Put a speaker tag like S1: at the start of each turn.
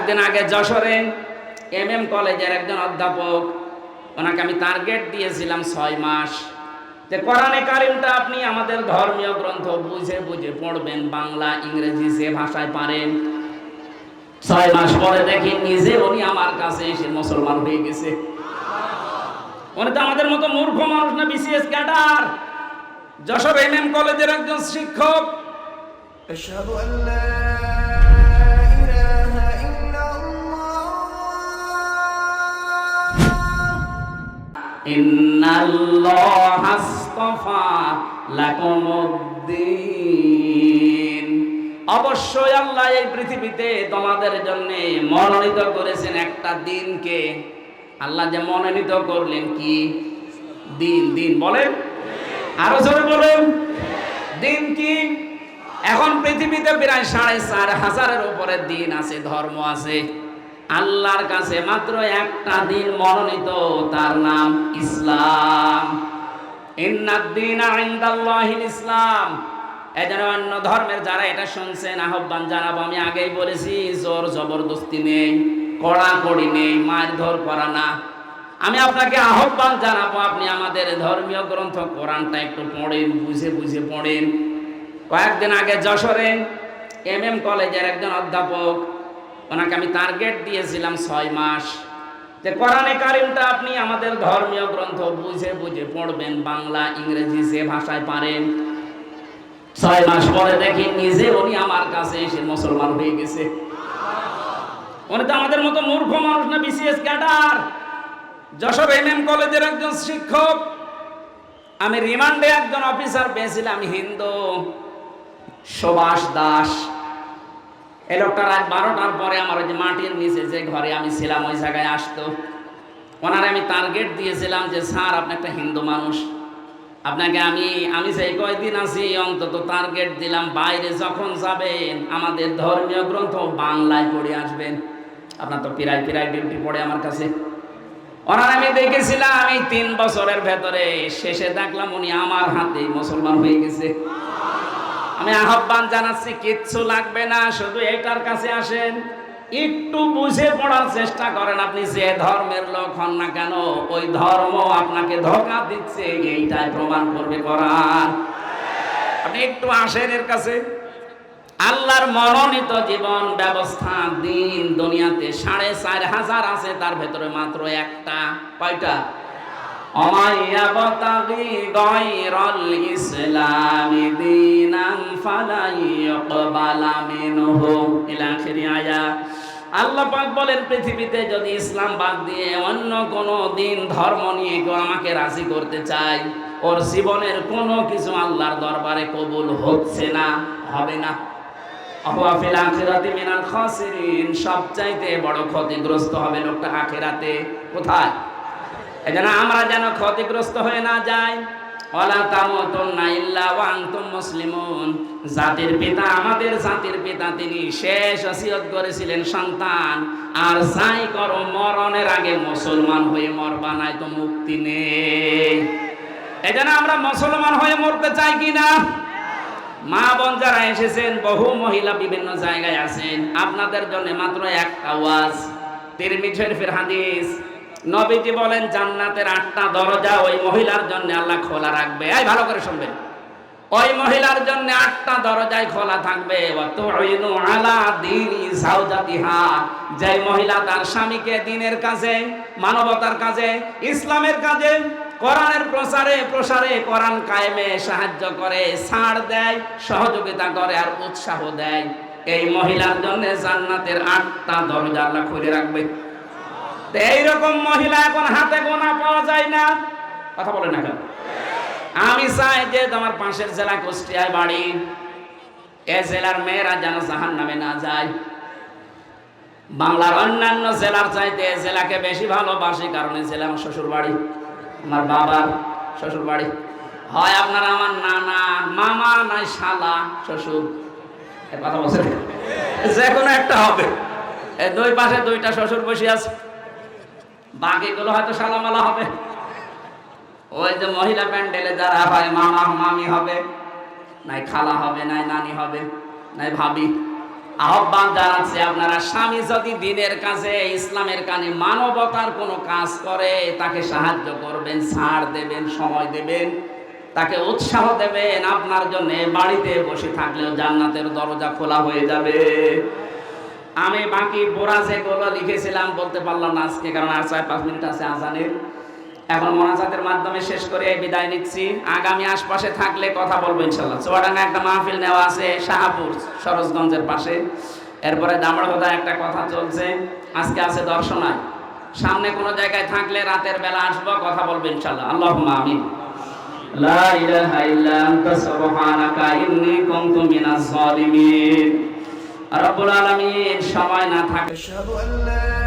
S1: কয়েকদিন আগে যশোরে কলেজের একজন অধ্যাপক, ওনাকে আমি টার্গেট দিয়েছিলাম 6 মাস যে কোরআনে কারিমটা আপনি আমাদের ধর্মীয় গ্রন্থ বুঝে বুঝে পড়বেন, বাংলা ইংরেজি যে ভাষায় পারেন। 6 মাস পরে দেখি নিজে উনি আমার কাছে এসে মুসলমান হয়ে গেছে। উনি তো আমাদের মতো মূর্খ মানুষ না, বিসিএস ক্যাডার, যশোর কলেজের একজন শিক্ষক।
S2: أشهد أن لا إله إلا الله
S1: ইন্নাল্লাহা আস্তাফা লাকুমুদ্দিন, অবশ্যই আল্লাহ এই পৃথিবীতে তোমাদের জন্য মনোনীত করেছেন একটা দিনকে। আল্লাহ যে মনোনীত করলেন কি দিন? দিন বলেন, আরো জোরে বলেন, দিন কি? এখন পৃথিবীতে প্রায় 4,500-এর উপরে দিন আছে, ধর্ম আছে। আল্লাহর কাছে মাত্র একটা দিন মনোনীত, তার নাম ইসলাম। ইন্নাদ-দীনা ইনদাল্লাহিল ইসলাম। এজন্য অন্য ধর্মের যারা এটা শুনছেন আহ্বান জানাবো, আমি আগেই বলেছি, জোর জবরদস্তি নেই, কড়াকড়ি নেই, মারধর করা না। আমি আপনাকে আহ্বান জানাবো, আপনি আমাদের ধর্মীয় গ্রন্থ কোরআনটা একটু পড়েন, বুঝে বুঝে পড়েন। কয়েকদিন আগে যশোরে কলেজের একজন অধ্যাপক, ওনাকে আমি টার্গেট দিয়েছিলাম 6 মাস যে কোরআনে কারিমটা আপনি আমাদের ধর্মীয় গ্রন্থ বুঝে বুঝে পড়বেন, বাংলা ইংরেজি যে ভাষায় পারেন। 6 মাস পরে দেখি নিজে উনি আমার কাছে এসে মুসলমান হয়ে গেছে। উনি তো আমাদের মতো মূর্খ মানুষ না, বিসিএস ক্যাডার, যশোর কলেজের একজন শিক্ষক। আমি রিমান্ডে একজন অফিসার পেয়েছিলাম, হিন্দু, সুভাষ দাস। এই লোকটা রাত 12টার পরে আমার ওই যে মাটির নিচে যে ঘরে আমি ছিলাম ওই জায়গায় আসতো। ওনারে আমি টার্গেট দিয়েছিলাম যে স্যার, আপনি একটা হিন্দু মানুষ, আপনাকে আমি যে কয়দিন আছি অন্তত টার্গেট দিলাম, বাইরে যখন যাবেন আমাদের ধর্মীয় গ্রন্থ বাংলায় পড়ে আসবেন। আপনার তো পিরাই ডিউটি পড়ে আমার কাছে। ওনার আমি দেখেছিলাম, আমি 3 বছরের ভেতরে শেষে দেখলাম উনি আমার হাতে মুসলমান হয়ে গেছে। আমি আহ্বান জানাচ্ছি, কিচ্ছু লাগবে না, শুধু এটার কাছে আসেন, একটু বুঝে পড়ার চেষ্টা করেন। আপনি যে ধর্মের লোক হন না কেন, ওই ধর্ম আপনাকে ধোঁকা দিচ্ছে, এইটাই প্রমাণ করবে কোরআন। আপনি একটু আসেন এর কাছে। আল্লাহর মনোনীত জীবন ব্যবস্থা দিন দুনিয়াতে 4,500 আছে, তার ভেতরে মাত্র একটা। কয়টা? অমাইয়াবতাগি গায়রাল ইসলামি দীনান ফালা ইউকবালা মিনহু ইলা আখিরি আয়াত। আল্লাহ পাক বলেন, পৃথিবীতে যদি ইসলাম বাদ দিয়ে অন্য কোনো দিন ধর্ম নিয়ে কেউ আমাকে রাজি করতে চায়, ওর জীবনের কোনো কিছু আল্লাহর দরবারে কবুল হচ্ছে না, হবে না। আহুয়া ফিল আখিরাতি মিনাল খাসিরিন, সবচাইতে বড় ক্ষতিগ্রস্ত হবে লোকটা আখিরাতে। কোথায়? এজন্য আমরা যেন ক্ষতিগ্রস্ত হয়ে না যাই। ওয়ালা তামুতুন্না ইল্লা ওয়া আনতুম মুসলিমুন। জাতির পিতা, আমাদের জাতির পিতা, তিনি শেষ ওসিয়ত করেছিলেন, সন্তান আর যাই করো মরণের আগে মুসলমান হয়ে মরবা, নাই তো মুক্তি নেই। এজন্য আমরা মুসলমান হয়ে মরতে চাই কিনা? মা বোন যারা এসেছেন, বহু মহিলা বিভিন্ন জায়গায় আছেন, আপনাদের জন্য মাত্র একটা ওয়াজ। তিরমিজি শরীফের হাদিস, নবীজি বলেন জান্নাতের 8টা দরজা ওই মহিলার জন্য আল্লাহ খোলা রাখবে। এই ভালো করে শুনবেন, ওই মহিলার জন্য 8টা দরজায় খোলা থাকবে। ওয়া তুইনু আলা দীনি যাওজাতিহা, যে মহিলা তার স্বামীকে দ্বীনের কাজে, মানবতার কাজে, ইসলামের কাজে, কোরআনের প্রসারে কোরআন কায়েমে সাহায্য করে, ছাড় দেয়, সহযোগিতা করে আর উৎসাহ দেয়, এই মহিলার জন্য জান্নাতের 8টা দরজা আল্লাহ খুলে রাখবে। এইরকম মহিলা এখন হাতে গোনা পাওয়া যায় না। কথা বলে না কেন? আমি চাই যে তোমার পাশের জেলা কুষ্টিয়ায় বাড়ি, এ জেলার মেয়েরা যেন জাহান্নামে না যায়। বাংলার অন্যান্য জেলার চাইতে এ জেলাকে বেশি ভালোবাসি, কারণ এই জেলা আমার শ্বশুর বাড়ি, আমার বাবার শ্বশুর বাড়ি। হয় আপনার আমার নানা, মামা, নাই শালা, শ্বশুর, এ কথা বলছে, যে কোনো একটা হবে। এই দুই পাশে 2টা শ্বশুর বসে আছে, বাকিগুলো হয়তো শালামালা হবে। ওই যে মহিলা প্যান্ডেলে যারা হয়, মামা মামি হবে, নাই খালা হবে, নাই নানি হবে, নাই ভাবি, আহ্বান জানাচ্ছে, আপনারা স্বামী যদি দিনের কাজে, ইসলামের কানে, মানবতার কোনো কাজ করে তাকে সাহায্য করবেন, ছাড় দেবেন, সময় দেবেন, তাকে উৎসাহ দেবেন। আপনার জন্য বাড়িতে বসে থাকলেও জান্নাতের দরজা খোলা হয়ে যাবে। আমি বাকি বোরা যেগুলো লিখেছিলাম বলতে পারলাম না আজকে, কারণ আর 4-5 মিনিট আছে আজানের। এখন মোনাজাতের মাধ্যমে শেষ করে বিদায় নিচ্ছি। আগামী আশপাশে থাকলে কথা বলবো ইনশাল্লাহ। চুয়াডাঙ্গা একটা মাহফিল নেওয়া আছে শাহপুর সরোজগঞ্জের পাশে, এরপরে দামড়াহোদা একটা কথা চলছে, আজকে আছে দর্শনায়। সামনে কোনো জায়গায় থাকলে রাতের বেলা আসবো, কথা বলবো ইনশাল্লাহ। আল্লাহুম্মা আমিন। লা ইলাহা ইল্লা আনতা সুবহানাকা ইন্নী কুনতু মিনাজ জালিমিন। রব্বুল আলামিন সময় না থাকে
S2: أشهد أن لا